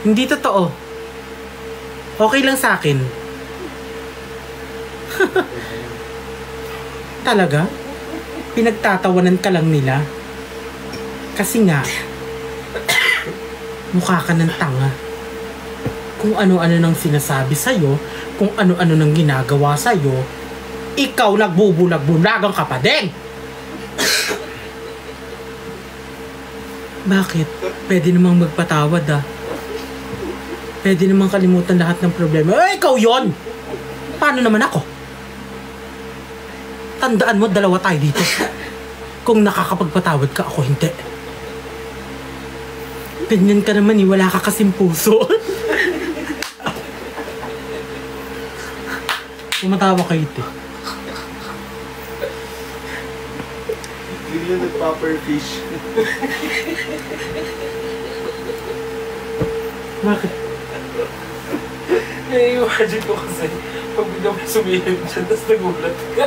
Hindi totoo. Okay lang sa akin. Talaga? Pinagtatawanan ka lang nila? Kasi nga, mukha ka ng tanga. Kung ano-ano nang sinasabi sa'yo, kung ano-ano nang ginagawa sa'yo, ikaw nagbubulag-bulagang ka pa din! Bakit? Pwede namang magpatawad ah. Pwede namang kalimutan lahat ng problema. Eh, ikaw yon! Paano naman ako? Tandaan mo, dalawa tayo dito. Kung nakakapagpatawad ka, ako hindi. Ganyan ka naman eh, wala ka kasing puso. Tumatawa kayo ito. Hindi na nag-proper fish. Bakit? I-imagine ko kasi, pag bigla mo sumilip dyan, tapos nagulat ka.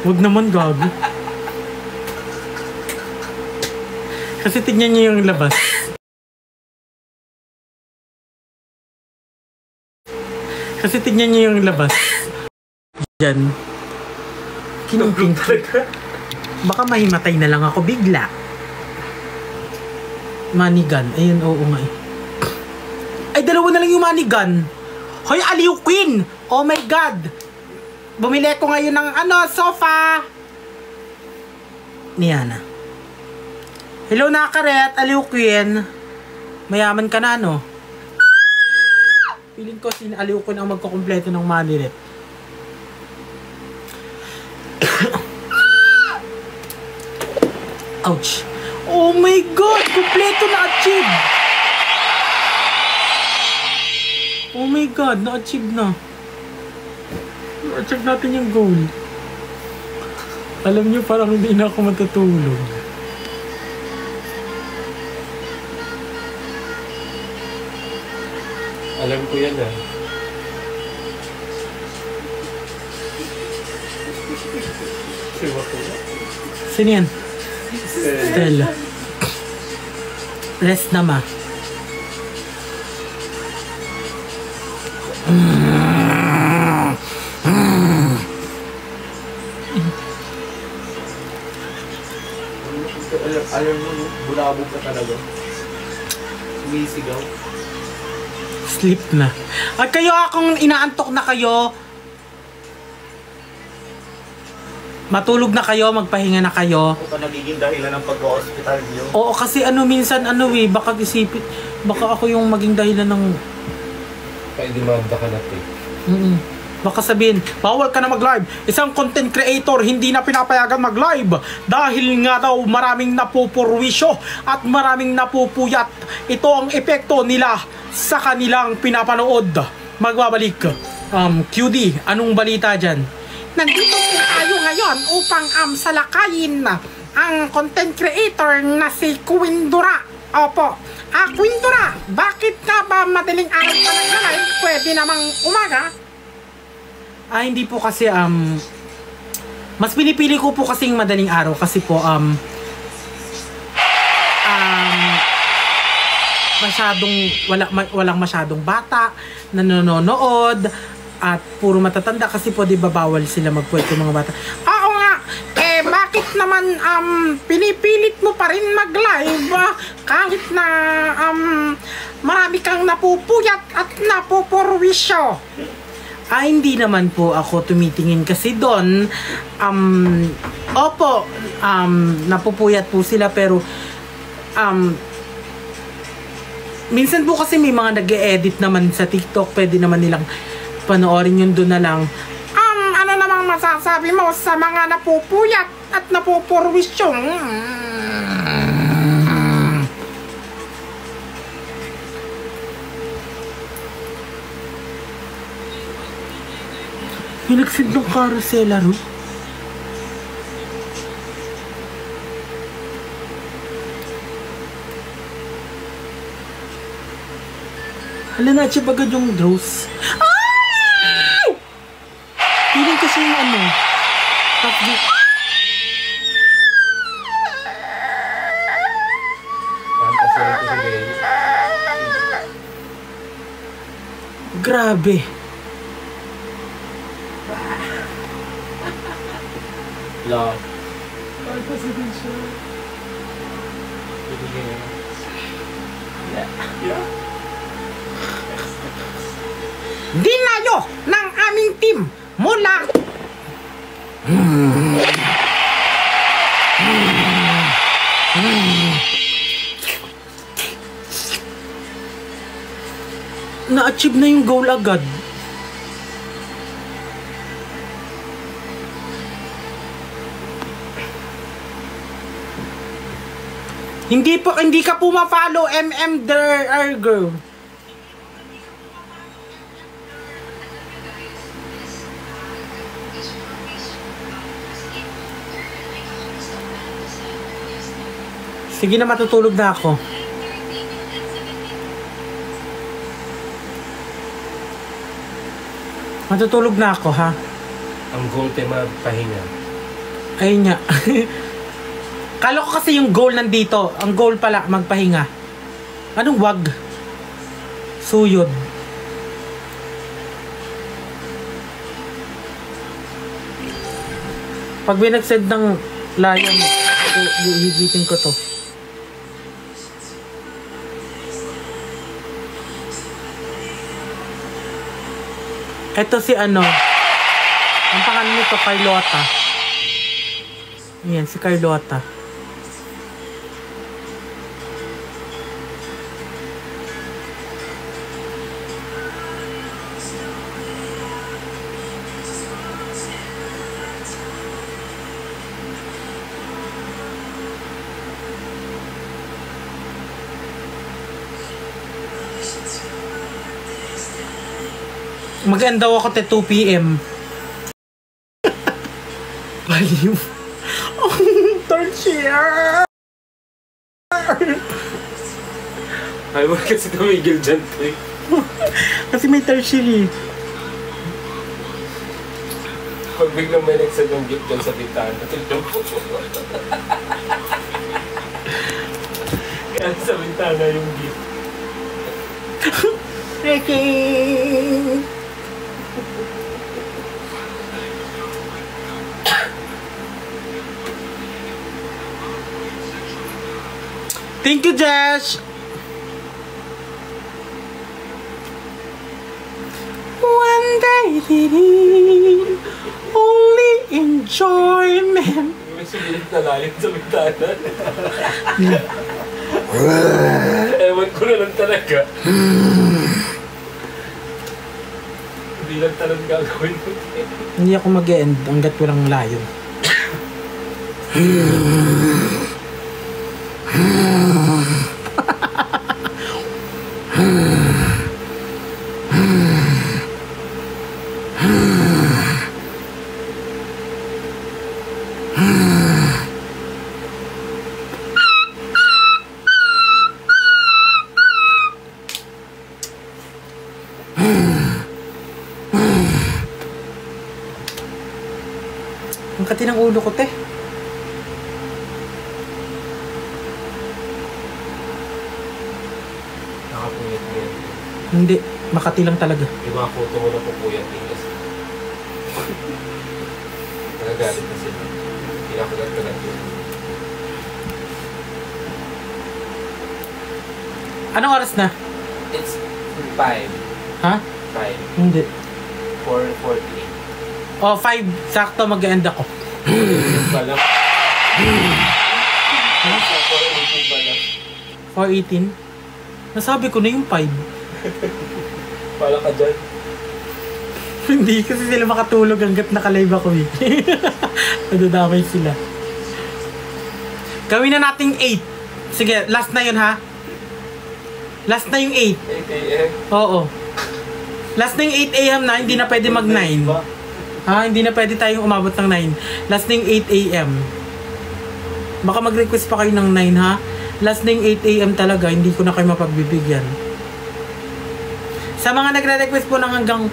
Huwag naman gago. Kasi tignan niyo yung labas. Kasi tignan niyo yung labas. Diyan. Kinuping talaga. Baka mahimatay na lang ako bigla. Manigan. Ayun, oo nga eh. Ay, dalawa na lang yung manigan. Hoy, Aliw Queen! Oh my God! Bumili ko ngayon ng sofa! Niana. Hello, Nakaret! Aliw Queen! Mayaman ka na, no? Feeling ko si Aliw Queen ang magkukumpleto ng Maniret. Ouch! Oh my God! Kumpleto na achieve! Oh my God! Na-achieve na! Na-achieve natin yung goal. Alam niyo, parang hindi na ako matutulog. Alam ko yan ah. Sino yan? Stella. Rest na ma. Alam mo, bulabog ka talaga. Sumisigaw. Sleep na. At kayo, akong inaantok na kayo, matulog na kayo, magpahinga na kayo. Ako pa nagiging dahilan ng pag-hospital niyo. Oo, kasi minsan baka isipin, baka ako yung maging dahilan ng... Paidimanda ka natin. Baka sabihin, bawal ka na mag-live. Isang content creator hindi na pinapayagan mag-live dahil nga daw maraming napupurwisyo at maraming napupuyat. Ito ang epekto nila sa kanilang pinapanood. Magbabalik. QD, anong balita dyan? Nandito po tayo ngayon upang salakayin ang content creator na si Quindura. Opo. Quindura, bakit ka ba madaling araw ka nag-live? Pwede namang umaga? Hindi po kasi mas pinipili ko po kasing madaling araw kasi po masyadong walang masyadong bata na nanonood at puro matatanda kasi po 'di ba bawal sila magpwede mga bata. Oo nga. Bakit naman pinipilit mo pa rin mag-live kahit na marami kang napupuyat at napupurwisyo? Hindi naman po ako tumitingin kasi doon, opo, napupuyat po sila pero, minsan po kasi may mga nag-e-edit naman sa TikTok, pwede naman nilang panoorin yun doon na lang. Ano namang masasabi mo sa mga napupuyat at napupurwisyo? Pinagsid ng carousel, ano? Hala na, siya bagad yung Rose. Ay! Piling kasi yung top gate. Grabe. Love. Bakit kasi din siya? Yeah. Dinayo ng aming team mula na-achieve na yung goal agad. Hindi ka puma-follow MM Der Ergo. Sige na, matutulog na ako. Matutulog na ako, ha? Ang goal tema, pahinga. Ayun nga. Kala ko kasi yung goal nandito. Ang goal pala, magpahinga. Anong wag? Suyod. Pag binagsend ng lion, hihigitin ko to. Ito si ano, ang pangalan nito, Carlota. Ayan, si Carlota. Mag-end daw ako 2 PM. Baliw. Oh, third year. Ay, wala kasi tumigil dyan, eh. Kasi may tertiary. Pag biglang may nagsad yung gift dyan sa bintana, tignan po. Kaya sa bintana yung gift. Ricky! Thank you, Josh! One day did only enjoyment. May sumilit na lalim sa bintana. Ewan ko na lang talaga. Hindi lang talagang gagawin mo. Hindi ako mag-end hanggat walang layo. Ang kati ng ulo ko, te. Nakapuyat mo yan. Hindi, makati lang talaga. Yung mga photo mo na pupuyat din kasi. Nagagalit na sila. Pinakagat-kagat yun. Anong oras na? It's 5. Ha? 5. Hindi. 4:48. Oh, 5. Sakto, mag-end ako. Yung pala. 4:18. Nasabi ko na yung 5. Pala ka dyan. Hindi kasi sila makatulog hanggat nakalive ako eh. Nadadamay sila. Gawin na nating 8. Sige, last na yun ha. Last na yung 8. 8 a.m. Oo. Last na yung 8 a.m. na, hindi na pwede mag 9. Ha, hindi na pwede tayong umabot ng 9. Last na yung 8 a.m. Baka mag-request pa kayo ng 9 ha. Last na yung 8 a.m. talaga, hindi ko na kayo mapagbibigyan. Sa mga nagre-request po ng hanggang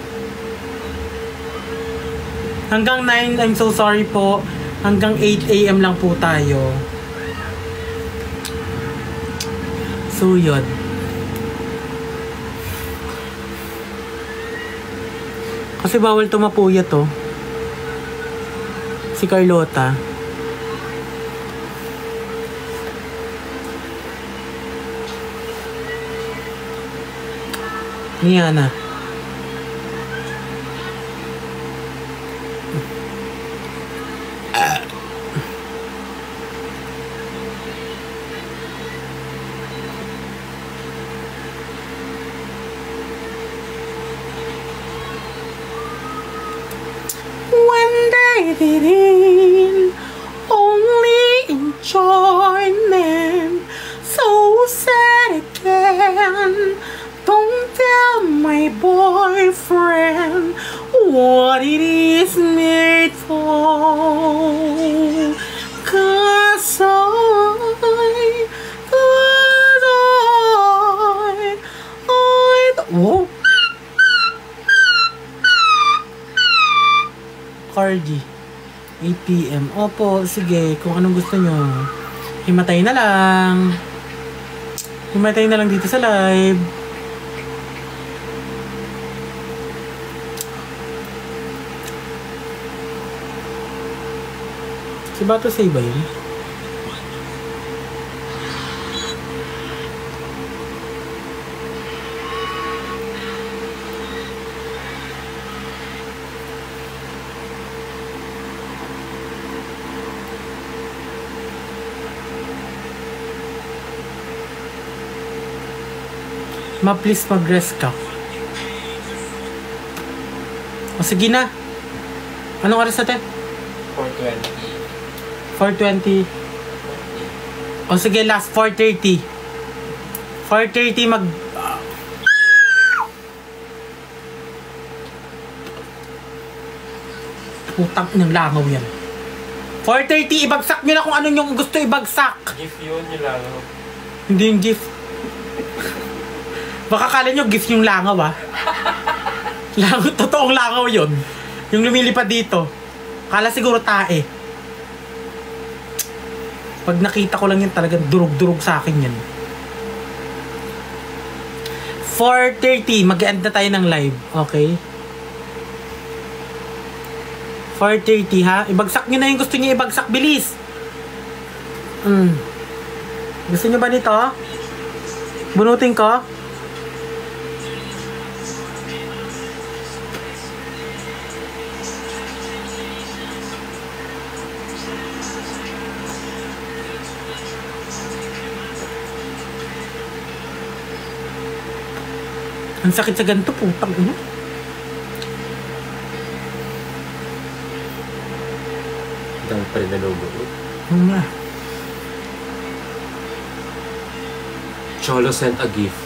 9, I'm so sorry po. Hanggang 8 a.m. lang po tayo. So, yun. Kasi bawal to mapuyat to. Si Carlota. Ni Ana. When they didn't only enjoyment, so sad again. Don't tell my boyfriend what it is made for. 'Cause oh. Cardi 8 PM. Opo, sige, kung anong gusto nyo. Himatay na lang. Himatay na lang dito sa live. Si Bato Say ba yun? Ma-please mag-rest ka. O sige na. Anong oras natin? 4:20. O sige, last 4:30. 4:30 mag... Putang ng langaw yan. 4:30, ibagsak nyo na kung ano yung gusto ibagsak. Gift yun, yung langaw. Hindi yung gift. Baka kala nyo gift yung langaw ah. Langaw, totoong langaw yun. Yung lumilipad dito. Kala siguro tae. Pag nakita ko lang yan talagang durug-durug sa akin yan. 4:30, mag-end na tayo ng live. Okay? 4:30 ha? Ibagsak nyo na yung gusto nyo ibagsak. Bilis! Gusto nyo ba nito? Bunutin ko? Ang sakit sa ganito, putang ina. Dami pa rin na logo. Nga. Cholo sent a gift.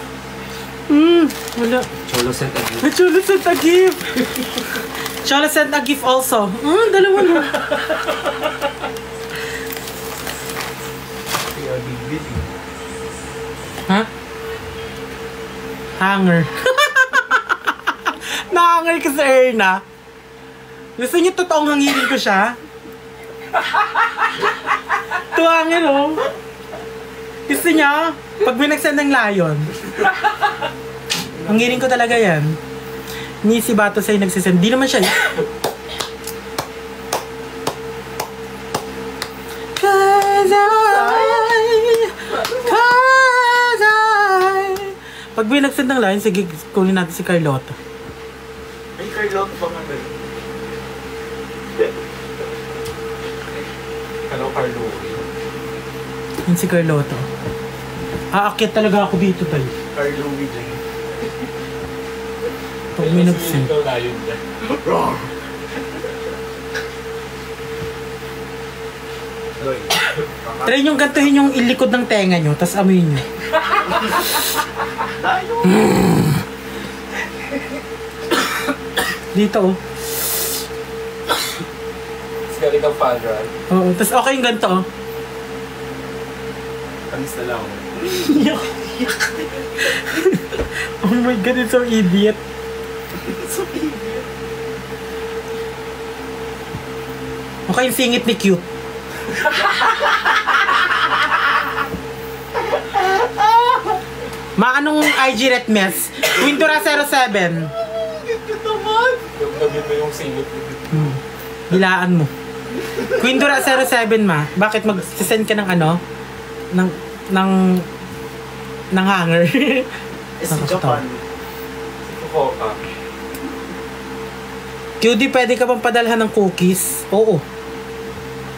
Wala. Cholo sent a gift. Cholo sent a gift. Cholo sent a gift also. Dalawa na. Kaya big. Ha? Hanger. Na-hanger ka sa Erna. Gusto niyo totoong hangirin ko siya? Ito hanger oh. Gusto niya? Pag binagsan ng layon. Hangirin ko talaga yan. Ni si Bato sa'yo nagsisend. Di naman siya. Pag binagsan ng layon, sige, kunin natin si Carlota. Ay, Carlota pa nga ba? Hello, Carlo. Yan si Carlota. Aakyat talaga ako dito, tayo. Carlo Willing. Pag binagsan. Ikaw layon dyan. Wrong! Try yung gantuhin yung ilikod ng tenga nyo, tas amoy nyo. Dito oh. It's galing kang fan run. Oo, tas okay yung ganito oh. Tamis na lang. Oh my god, it's so idiot. So idiot. Okay yung singit ni Cute. Maanong IG Ret Mess? Wintura 07. Ganda naman! Gawin mo yung singit. Dilaan mo. Queen Dora 07 ma, bakit mag-send ka ng ano? ng hanger? Sa Japan. Fukuoka. QD, pwede ka bang padalhan ng cookies? Oo.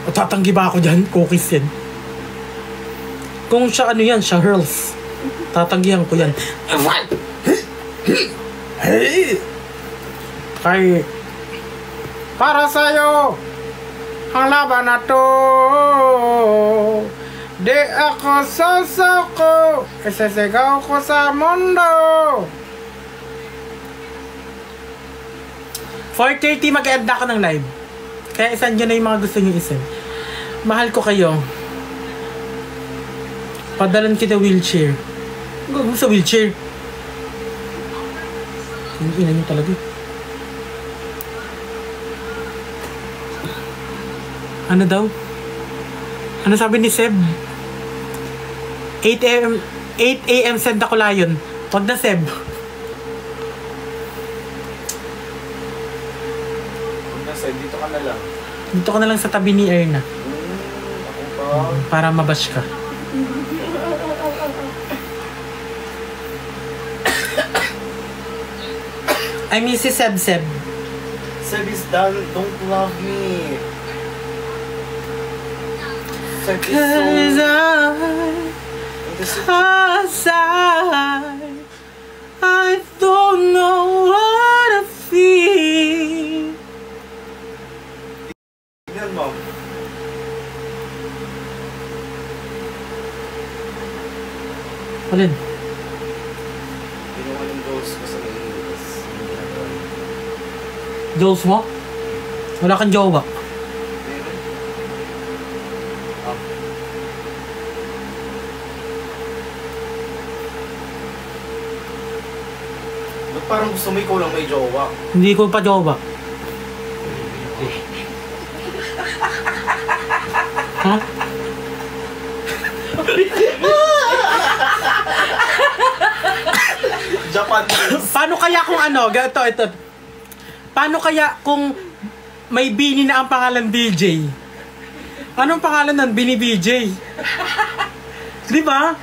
O, tatanggi ba ako dyan? Cookies yan. Kung siya ano yan, siya hurls. Tatanggihan ko yan. Kay para sa'yo ang laban na to. Di ako sasako, isasigaw ko sa mundo. 4:30 mag-end ako ng live. Kaya isan nyo na yung mga gusto nyo isan. Mahal ko kayo. Padalan kita wheelchair. Gagawin sa wheelchair. Ina nyo talaga. Ano daw? Ano sabi ni Seb? 8 a.m. send ako layon. Wag na Seb. Dito ka na lang. Dito ka na lang sa tabi ni Erna. Ako pa. Para mabash ka. I miss si Seb. Seb is done, don't love me. Seb is I don't know what I feel. Tingnan mo. Alin? Ginawa ng goals ko sa English. Joles mo? Wala kang jowa. Ba't parang gusto mo ikaw lang may jowa? Hindi ko pa jowa. Ha? Japan. Paano kaya kung ano? Ito. Paano kaya kung may Bini na ang pangalan BJ? Anong pangalan nun? Bini BJ? Di ba?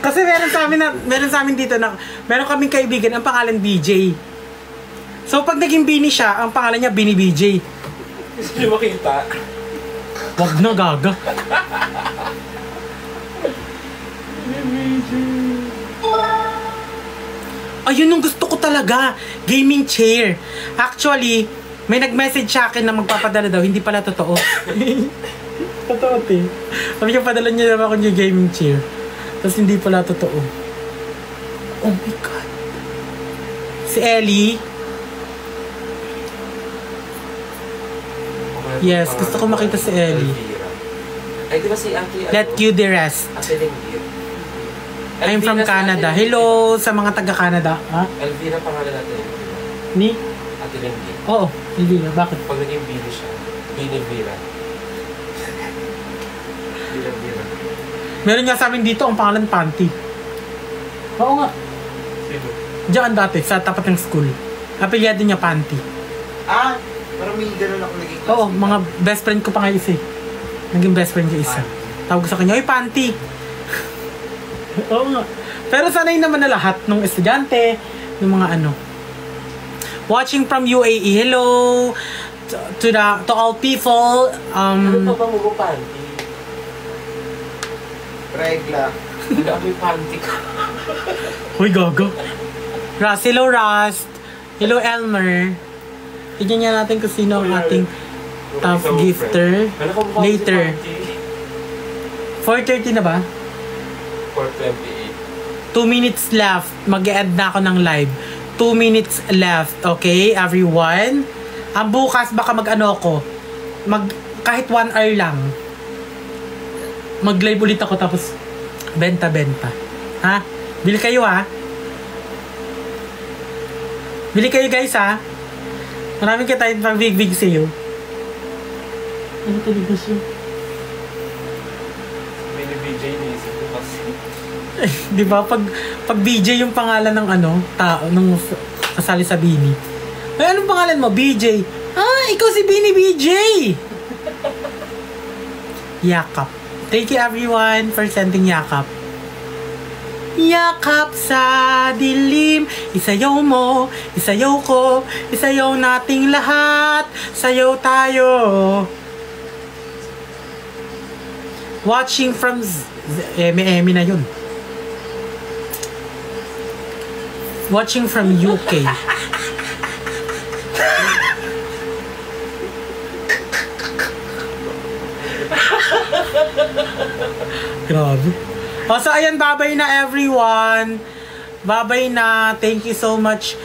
Kasi meron sa amin dito na meron kaming kaibigan ang pangalan BJ. So pag naging Bini siya, ang pangalan niya Bini BJ. Gusto niyo makita? Wag na gaga. Ayun yung gusto ko talaga. Gaming chair. Actually, may nag-message sa akin na magpapadala daw. Hindi pala totoo. Totoo, te. Sabi niya, padala niya naman ako yung gaming chair. Tapos hindi pala totoo. Oh my God. Si Ellie. Yes, gusto ko makita si Ellie. Ay, di ba si Ate? Let you the rest. Ate Linggit. I'm from Canada. Hello sa mga taga-Canada. Ha? Elvira pangalan natin. Ni? Ate Linggit. Oo, hindi na. Bakit? Pag naging Bini siya, Bini-Vira. Bini-Vira. Meron nga sa amin dito ang pangalan Panty. Oo nga. Sino? Diyan dati, sa tapat ng school. Apelyado niya Panty. Ah, parang may ganun ako naging class. Oo, mga best friend ko pa nga isa eh. Naging best friend ko isa. Tawag ko sa kanya, oy Panty! Oo nga. Pero sanay naman na lahat ng estudyante, ng mga ano. Watching from UAE. Hello to all people. Ano pa ba mo panty? Regla. Hindi ako may panty ko. Uy, gago. Hello, Rust. Hello, Elmer. Tignan niya natin kung sino ang ating top gifter. Later. 4:30 na ba? 4:28. 2 minutes left. Mag-e-end na ako ng live. 2 minutes left. Okay, everyone? Ang bukas, baka mag-ano ako. Kahit 1 hour lang. Mag-live ulit ako tapos benta-benta. Ha? Bili kayo ha? Bili kayo guys ha? Maraming kita yung pang big sa'yo. Ano ito dito siya? Mini BJ niisip ko kasi. Di ba? Pag BJ yung pangalan ng ano, tao, nung kasali sa Bini. Ay, anong pangalan mo? BJ. Ah, ikaw si Bini BJ. Yakap. Thank you everyone for sending yakap. Yakap sa dilim, isayaw mo, isayaw ko, isayaw nating lahat, sayaw tayo. Watching from Emi na yun. Watching from UK. Grabe. O, so ayan, babay na everyone. Babay na. Thank you so much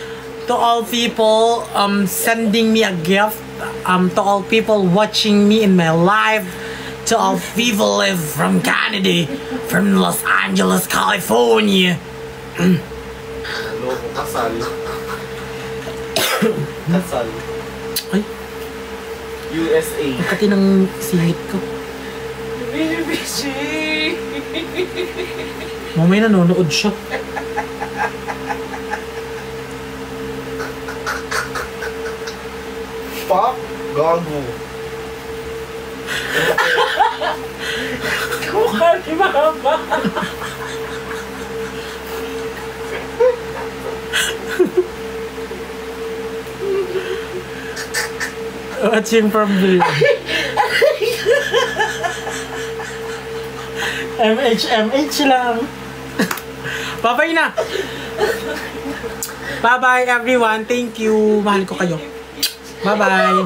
to all people sending me a gift. To all people watching me in my live. To all people live from Canada. From Los Angeles, California. Loko, kasal. Kasal. Ay, USA. pagkati ng sihit ko. Binibishi! Mamaya nanonood siya. Fuck, gago. Kumukha ni Mama! Watching from the MH lang. Bye-bye na. Bye-bye everyone. Thank you. Mahal ko kayo. Bye-bye.